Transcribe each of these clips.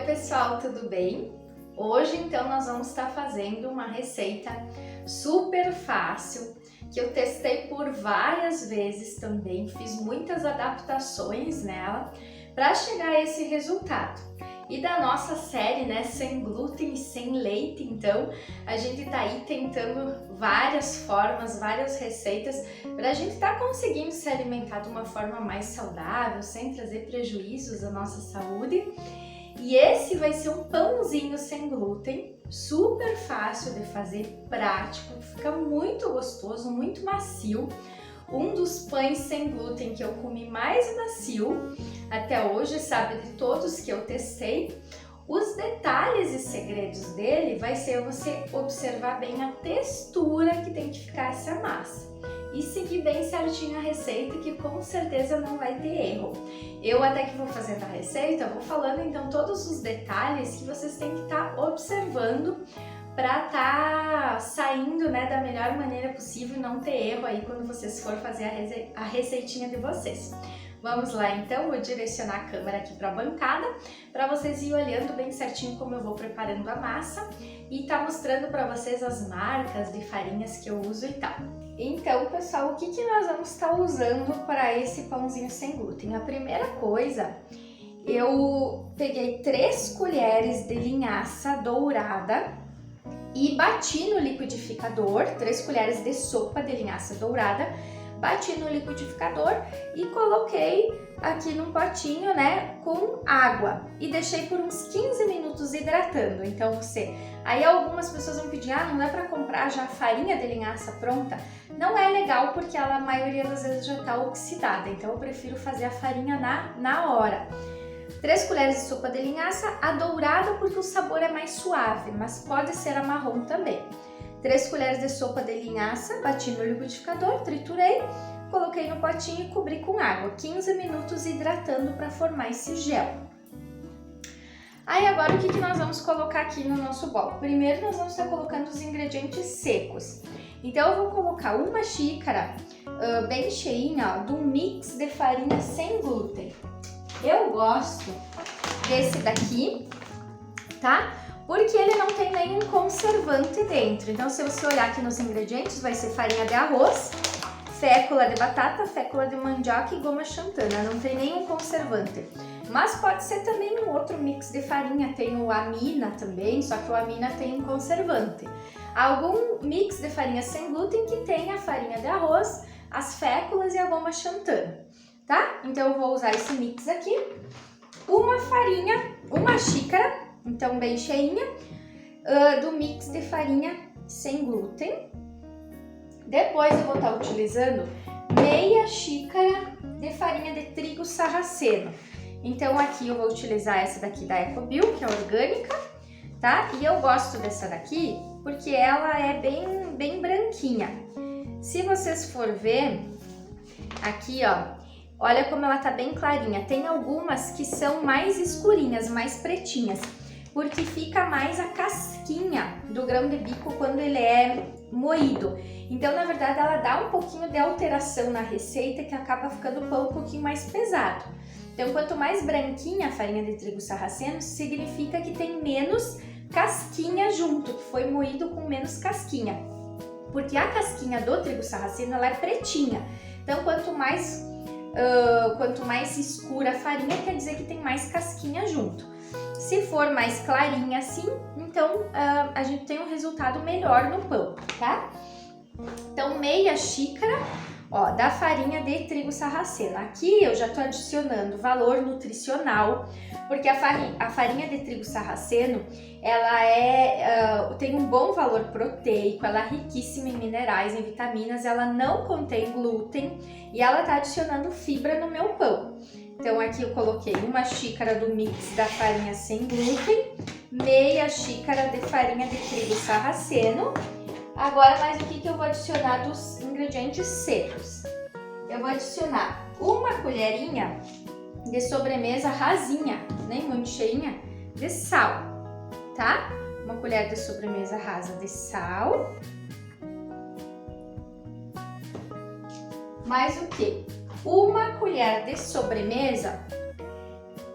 pessoal, tudo bem? Hoje então nós vamos estar fazendo uma receita super fácil que eu testei por várias vezes também, fiz muitas adaptações nela para chegar a esse resultado. E da nossa série, né, sem glúten e sem leite, então a gente tá aí tentando várias formas, várias receitas para a gente estar conseguindo se alimentar de uma forma mais saudável, sem trazer prejuízos à nossa saúde. E esse vai ser um pãozinho sem glúten, super fácil de fazer, prático, fica muito gostoso, muito macio. Um dos pães sem glúten que eu comi mais macio até hoje, sabe, de todos que eu testei. Os detalhes e segredos dele vai ser você observar bem a textura que tem que ficar essa massa e seguir bem certinho a receita, que com certeza não vai ter erro. Eu até que vou fazendo a receita, vou falando então todos os detalhes que vocês têm que estar observando para estar saindo, né, da melhor maneira possível e não ter erro aí quando vocês for fazer a receitinha de vocês. Vamos lá então, vou direcionar a câmera aqui para a bancada para vocês irem olhando bem certinho como eu vou preparando a massa e tá mostrando para vocês as marcas de farinhas que eu uso e tal. Então, pessoal, o que nós vamos estar usando para esse pãozinho sem glúten? A primeira coisa, eu peguei 3 colheres de linhaça dourada e bati no liquidificador, 3 colheres de sopa de linhaça dourada, bati no liquidificador e coloquei aqui num potinho, né, com água e deixei por uns 15 minutos hidratando. Então aí algumas pessoas vão pedir, não dá para comprar já a farinha de linhaça pronta? Não é legal porque ela, a maioria das vezes já está oxidada, então eu prefiro fazer a farinha na hora. 3 colheres de sopa de linhaça, a dourada porque o sabor é mais suave, mas pode ser a marrom também. 3 colheres de sopa de linhaça, bati no liquidificador, triturei, coloquei no potinho e cobri com água. 15 minutos hidratando para formar esse gel. Aí agora o que nós vamos colocar aqui no nosso bolo? Primeiro nós vamos estar colocando os ingredientes secos. Então eu vou colocar uma xícara bem cheinha, ó, de um mix de farinha sem glúten. Eu gosto desse daqui, tá? Porque ele não tem nenhum conservante dentro. Então, se você olhar aqui nos ingredientes, vai ser farinha de arroz, fécula de batata, fécula de mandioca e goma xantana. Não tem nenhum conservante. Mas pode ser também um outro mix de farinha. Tem o amina também, só que o amina tem um conservante. Algum mix de farinha sem glúten que tenha a farinha de arroz, as féculas e a goma xantana, tá? Então, eu vou usar esse mix aqui. Uma xícara, então bem cheinha, do mix de farinha sem glúten. Depois eu vou estar utilizando meia xícara de farinha de trigo sarraceno. Então aqui eu vou utilizar essa daqui da Ecobio, que é orgânica, tá? E eu gosto dessa daqui porque ela é bem branquinha. Se vocês for ver aqui, ó, olha como ela tá bem clarinha. Tem algumas que são mais escurinhas, mais pretinhas, porque fica mais a casquinha do grão de bico quando ele é moído. Então, na verdade, ela dá um pouquinho de alteração na receita que acaba ficando o pão um pouquinho mais pesado. Então, quanto mais branquinha a farinha de trigo sarraceno, significa que tem menos casquinha junto, que foi moído com menos casquinha. Porque a casquinha do trigo sarraceno, ela é pretinha. Então, quanto mais escura a farinha, quer dizer que tem mais casquinha junto. Se for mais clarinha assim, então a gente tem um resultado melhor no pão, tá? Então, meia xícara, ó, da farinha de trigo sarraceno. Aqui eu já tô adicionando valor nutricional, porque a farinha de trigo sarraceno, ela tem um bom valor proteico, ela é riquíssima em minerais, em vitaminas, ela não contém glúten e ela tá adicionando fibra no meu pão. Então aqui eu coloquei uma xícara do mix da farinha sem glúten, meia xícara de farinha de trigo sarraceno. Agora, mais o que eu vou adicionar dos ingredientes secos? Eu vou adicionar uma colherinha de sobremesa rasinha, nem muito cheinha, de sal, tá? Uma colher de sobremesa rasa de sal. Mais o quê? Uma colher de sobremesa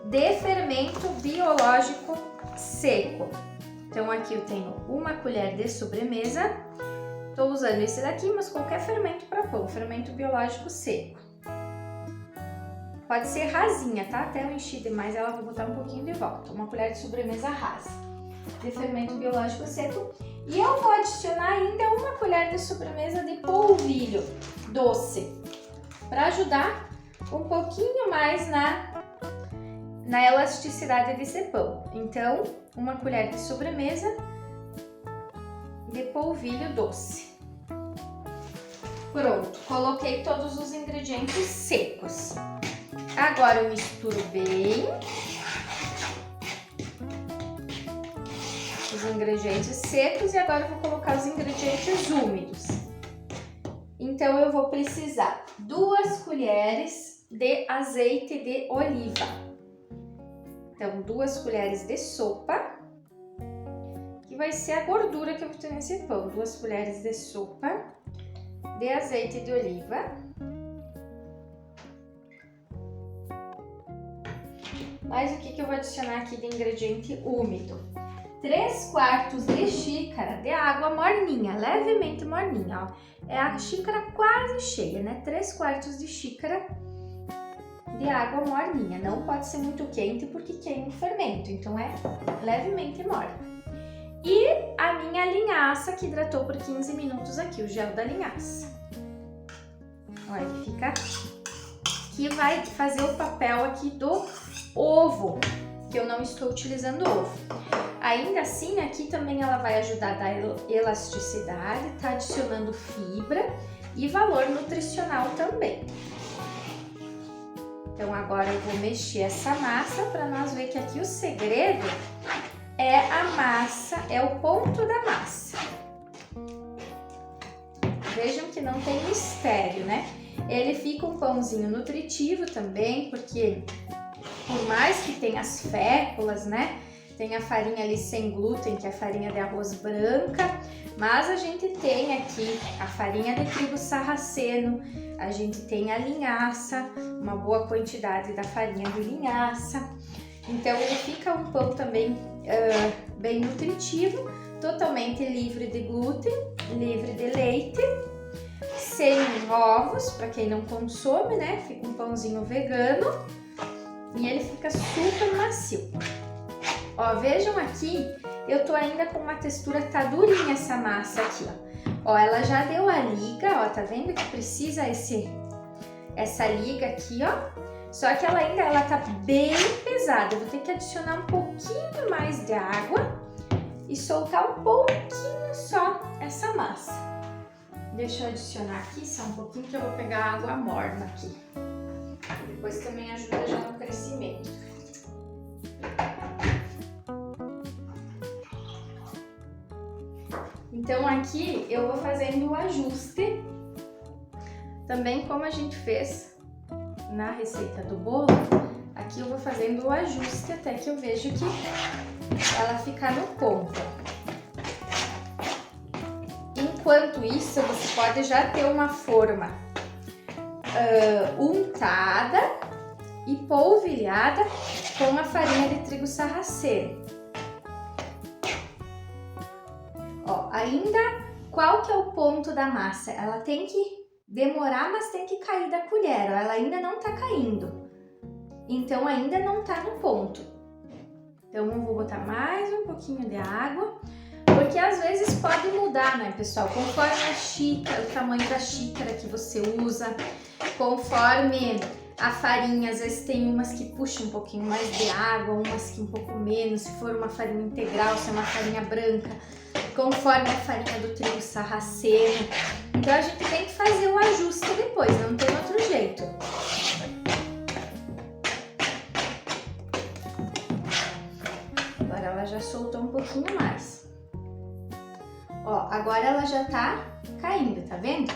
de fermento biológico seco. Então aqui eu tenho uma colher de sobremesa. Tô usando esse daqui, mas qualquer fermento para pão, fermento biológico seco. Pode ser rasinha, tá? Até eu enchi demais ela, vou botar um pouquinho de volta. Uma colher de sobremesa rasa de fermento biológico seco. E eu vou adicionar ainda uma colher de sobremesa de polvilho doce, para ajudar um pouquinho mais na elasticidade desse pão. Então, uma colher de sobremesa de polvilho doce. Pronto, coloquei todos os ingredientes secos. Agora eu misturo bem os ingredientes secos e agora eu vou colocar os ingredientes úmidos. Então eu vou precisar 2 colheres de azeite de oliva. Então 2 colheres de sopa, que vai ser a gordura que eu vou ter nesse pão. 2 colheres de sopa de azeite de oliva. Mas o que eu vou adicionar aqui de ingrediente úmido? 3/4 de xícara de água morninha, levemente morninha, ó. É a xícara quase cheia, né? 3/4 de xícara de água morninha. Não pode ser muito quente porque queima o fermento, então é levemente morna. E a minha linhaça que hidratou por 15 minutos aqui, o gel da linhaça. Olha, ele fica... que vai fazer o papel aqui do ovo, que eu não estou utilizando ovo. Ainda assim, aqui também ela vai ajudar a dar elasticidade, tá adicionando fibra e valor nutricional também. Então agora eu vou mexer essa massa para nós ver que aqui o segredo é a massa, é o ponto da massa. Vejam que não tem mistério, né? Ele fica um pãozinho nutritivo também, porque por mais que tenha as féculas, né? Tem a farinha ali sem glúten, que é a farinha de arroz branca, mas a gente tem aqui a farinha de trigo sarraceno, a gente tem a linhaça, uma boa quantidade da farinha de linhaça. Então ele fica um pão também bem nutritivo, totalmente livre de glúten, livre de leite, sem ovos, para quem não consome, né? Fica um pãozinho vegano e ele fica super macio. Ó, vejam aqui, eu tô ainda com uma textura, tá durinha essa massa aqui, ó. Ó, ela já deu a liga, ó, tá vendo que precisa essa liga aqui, ó. Só que ela tá bem pesada, eu vou ter que adicionar um pouquinho mais de água e soltar um pouquinho só essa massa. Deixa eu adicionar aqui só um pouquinho que eu vou pegar água morna aqui. Depois também ajuda já no crescimento. Então aqui eu vou fazendo o ajuste, também como a gente fez na receita do bolo, aqui eu vou fazendo o ajuste até que eu vejo que ela fica no ponto. Enquanto isso, você pode já ter uma forma untada e polvilhada com a farinha de trigo sarraceno. Ó, ainda, qual que é o ponto da massa? Ela tem que demorar, mas tem que cair da colher, ó, ela ainda não tá caindo. Então, ainda não tá no ponto. Então, eu vou botar mais um pouquinho de água, porque às vezes pode mudar, né, pessoal? Conforme a xícara, o tamanho da xícara que você usa, conforme a farinha, às vezes tem umas que puxam um pouquinho mais de água, umas que um pouco menos, se for uma farinha integral, se é uma farinha branca, conforme a farinha do trigo sarraceno. Então a gente tem que fazer o ajuste depois, não tem outro jeito. Agora ela já soltou um pouquinho mais. Ó, agora ela já tá caindo, tá vendo?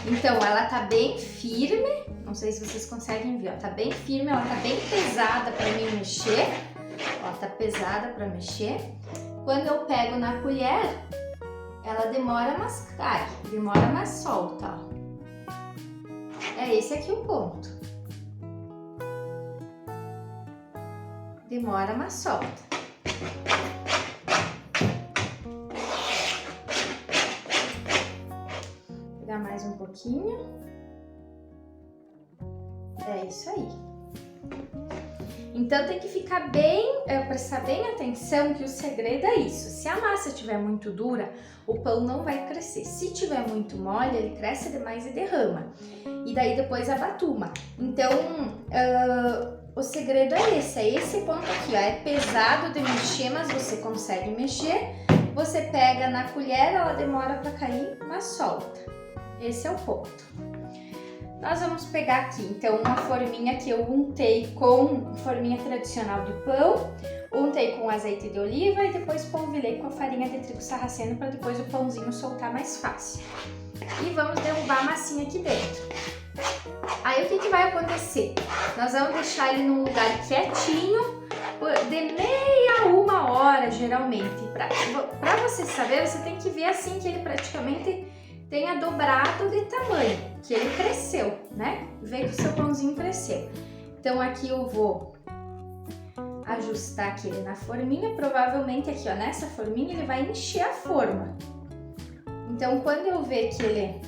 Então ela tá bem firme, não sei se vocês conseguem ver, ó, tá bem firme, ela tá bem pesada para mim mexer. Ó, tá pesada para mexer. Quando eu pego na colher, ela demora, mas cai, demora, mas solta, ó. É esse aqui o ponto. demora, mas solta. Vou pegar mais um pouquinho. É isso aí. Então tem que ficar bem, prestar bem atenção que o segredo é isso. Se a massa estiver muito dura, o pão não vai crescer. Se tiver muito mole, ele cresce demais e derrama. E daí depois abatuma. Então o segredo é esse ponto aqui, ó. É pesado de mexer, mas você consegue mexer. Você pega na colher, ela demora para cair, mas solta. Esse é o ponto. Nós vamos pegar aqui, então, uma forminha que eu untei com forminha tradicional de pão, untei com azeite de oliva e depois polvilhei com a farinha de trigo sarraceno para depois o pãozinho soltar mais fácil. E vamos derrubar a massinha aqui dentro. Aí o que vai acontecer? Nós vamos deixar ele num lugar quietinho de meia a 1 hora, geralmente. Para você saber, você tem que ver assim que ele praticamente tenha dobrado de tamanho, que ele cresceu, né? Vê que o seu pãozinho cresceu. Então aqui eu vou ajustar aqui ele na forminha, provavelmente aqui, ó, nessa forminha ele vai encher a forma. Então quando eu ver que ele...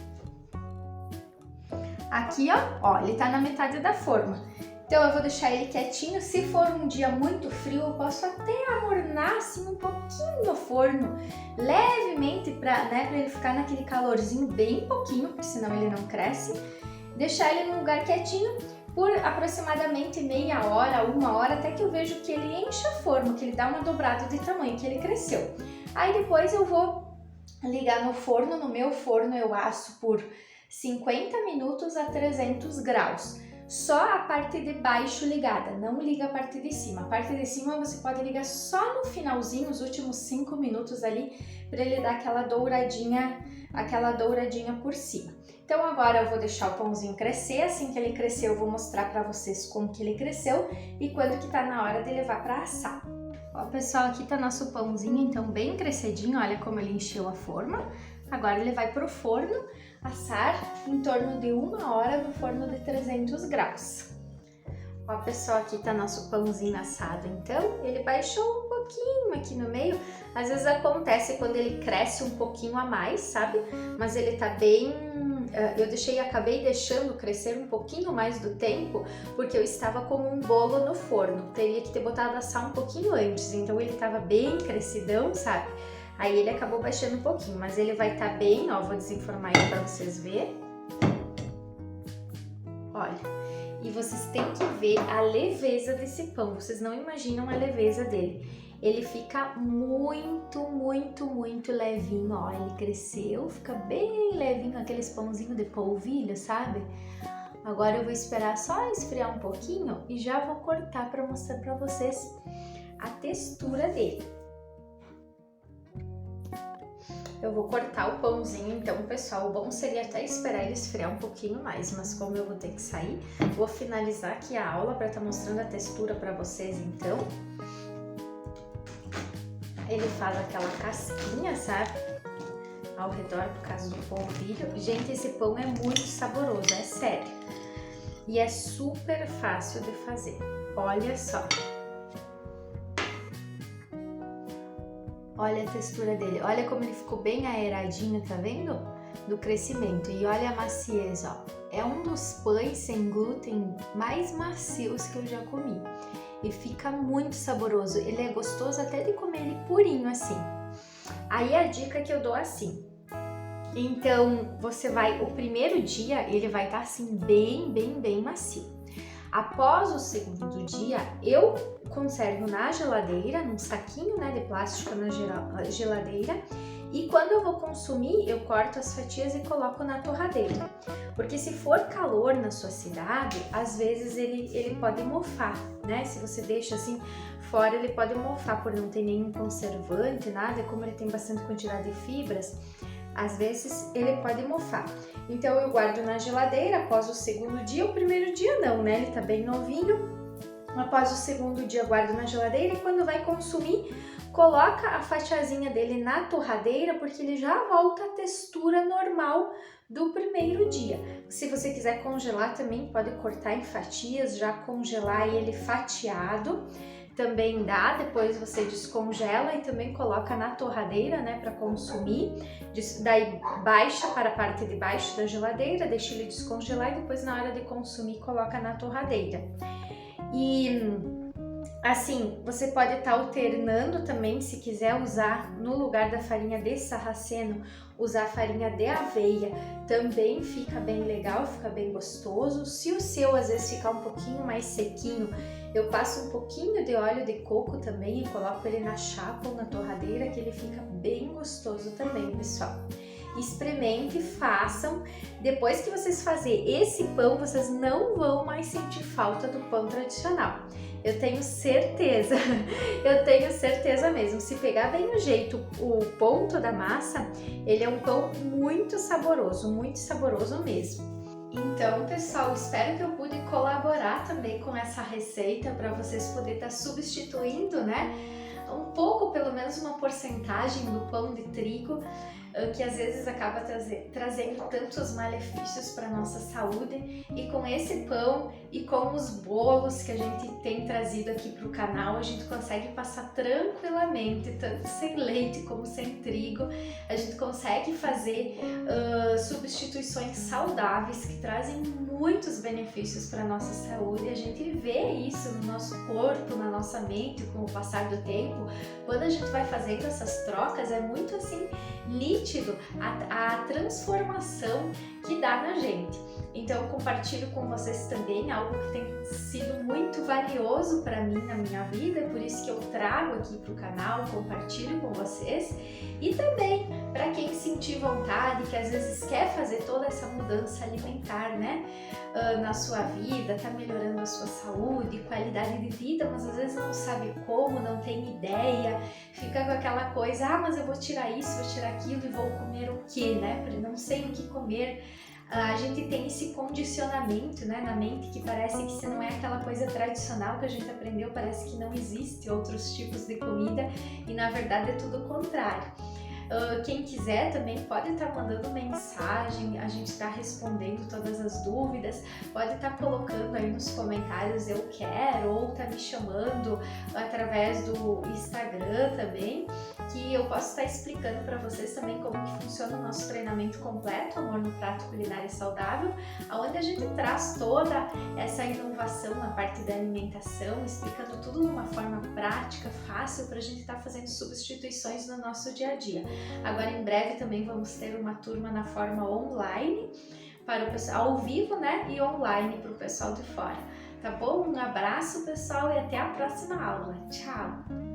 Aqui, ó, ele tá na metade da forma. Então eu vou deixar ele quietinho. Se for um dia muito frio, eu posso até amornar assim um pouquinho no forno, levemente, para ele ficar naquele calorzinho bem pouquinho, porque senão ele não cresce. Deixar ele num lugar quietinho por aproximadamente meia hora, 1 hora, até que eu vejo que ele enche a forma, que ele dá uma dobrada de tamanho, que ele cresceu. Aí depois eu vou ligar no forno. No meu forno eu asso por 50 minutos a 300 graus. Só a parte de baixo ligada, não liga a parte de cima. A parte de cima você pode ligar só no finalzinho, os últimos 5 minutos ali, para ele dar aquela douradinha por cima. Então agora eu vou deixar o pãozinho crescer. Assim que ele crescer, eu vou mostrar para vocês como que ele cresceu e quando que tá na hora de levar para assar. Ó, pessoal, aqui tá nosso pãozinho, então bem crescidinho, olha como ele encheu a forma. Agora ele vai pro forno assar em torno de 1 hora no forno de 300 graus. Ó, pessoal, aqui tá nosso pãozinho assado, então ele baixou um pouquinho aqui no meio. Às vezes acontece quando ele cresce um pouquinho a mais, sabe? Mas ele tá bem... acabei deixando crescer um pouquinho mais do tempo, porque eu estava com um bolo no forno. Teria que ter botado assar um pouquinho antes, então ele tava bem crescidão, sabe? Aí ele acabou baixando um pouquinho, mas ele vai estar bem, ó, vou desenformar ele para vocês verem. Olha, e vocês têm que ver a leveza desse pão, vocês não imaginam a leveza dele. Ele fica muito, muito, muito levinho, ó, ele cresceu, fica bem levinho, aqueles pãozinhos de polvilho, sabe? Agora eu vou esperar só esfriar um pouquinho e já vou cortar para mostrar para vocês a textura dele. Eu vou cortar o pãozinho, então, pessoal, o bom seria até esperar ele esfriar um pouquinho mais, mas como eu vou ter que sair, vou finalizar aqui a aula para estar mostrando a textura para vocês, então. Ele faz aquela casquinha, sabe, ao redor por causa do polvilho. Gente, esse pão é muito saboroso, é sério. E é super fácil de fazer, olha só. Olha a textura dele, olha como ele ficou bem aeradinho, tá vendo? Do crescimento. E olha a maciez, ó. É um dos pães sem glúten mais macios que eu já comi. E fica muito saboroso, ele é gostoso até de comer ele purinho assim. Aí a dica que eu dou assim. Então, você vai, o primeiro dia ele vai estar assim bem macio. Após o segundo dia, eu conservo na geladeira, num saquinho, né, de plástico na geladeira. E quando eu vou consumir, eu corto as fatias e coloco na torradeira. Porque se for calor na sua cidade, às vezes ele pode mofar, né? Se você deixa assim fora, ele pode mofar por não ter nenhum conservante, nada. Como ele tem bastante quantidade de fibras, às vezes ele pode mofar. Então eu guardo na geladeira após o segundo dia. O primeiro dia não, né? Ele tá bem novinho. Após o segundo dia guardo na geladeira e quando vai consumir, coloca a fatiazinha dele na torradeira, porque ele já volta à textura normal do primeiro dia. Se você quiser congelar também, pode cortar em fatias, já congelar ele fatiado. também dá, depois você descongela e também coloca na torradeira, né, para consumir. Daí baixa para a parte de baixo da geladeira, deixa ele descongelar e depois na hora de consumir coloca na torradeira. E assim, você pode estar alternando também, se quiser usar no lugar da farinha de sarraceno, usar farinha de aveia, também fica bem legal, fica bem gostoso. Se o seu às vezes ficar um pouquinho mais sequinho, eu passo um pouquinho de óleo de coco também e coloco ele na chapa ou na torradeira, que ele fica bem gostoso também, pessoal. Experimente, façam. Depois que vocês fazerem esse pão, vocês não vão mais sentir falta do pão tradicional. Eu tenho certeza, eu tenho certeza mesmo. Se pegar bem o jeito, o ponto da massa, ele é um pão muito saboroso mesmo. Então, pessoal, espero que eu pude colaborar também com essa receita para vocês poderem estar substituindo, né? Um pouco, pelo menos uma porcentagem do pão de trigo, que às vezes acaba trazendo tantos malefícios para nossa saúde. E com esse pão e com os bolos que a gente tem trazido aqui para o canal, a gente consegue passar tranquilamente, tanto sem leite como sem trigo. A gente consegue fazer substituições saudáveis que trazem muitos benefícios para nossa saúde. A gente vê isso no nosso corpo, na nossa mente com o passar do tempo. Quando a gente vai fazendo essas trocas, é muito assim nítido a transformação que dá na gente. Então eu compartilho com vocês também algo que tem sido muito valioso para mim na minha vida, por isso que eu trago aqui para o canal, compartilho com vocês. E também para quem sentir vontade, que às vezes quer fazer toda essa mudança alimentar, né, na sua vida, tá melhorando a sua saúde, qualidade de vida, mas às vezes não sabe como, não tem ideia, fica com aquela coisa, mas eu vou tirar isso, vou tirar aquilo e vou comer o quê, né? Porque não sei o que comer. A gente tem esse condicionamento, né, na mente, que parece que se não é aquela coisa tradicional que a gente aprendeu, parece que não existe outros tipos de comida e na verdade é tudo o contrário. Quem quiser também pode estar mandando mensagem, a gente está respondendo todas as dúvidas, pode estar colocando aí nos comentários eu quero, ou tá me chamando através do Instagram também, que eu posso estar explicando para vocês também como que funciona o nosso treinamento completo, Amor no Prato Culinária Saudável, onde a gente traz toda essa inovação na parte da alimentação, explicando tudo de uma forma prática, fácil, para a gente estar fazendo substituições no nosso dia a dia. Agora em breve também vamos ter uma turma na forma online, para o pessoal ao vivo, né, e online para o pessoal de fora. Tá bom? Um abraço, pessoal, e até a próxima aula. Tchau!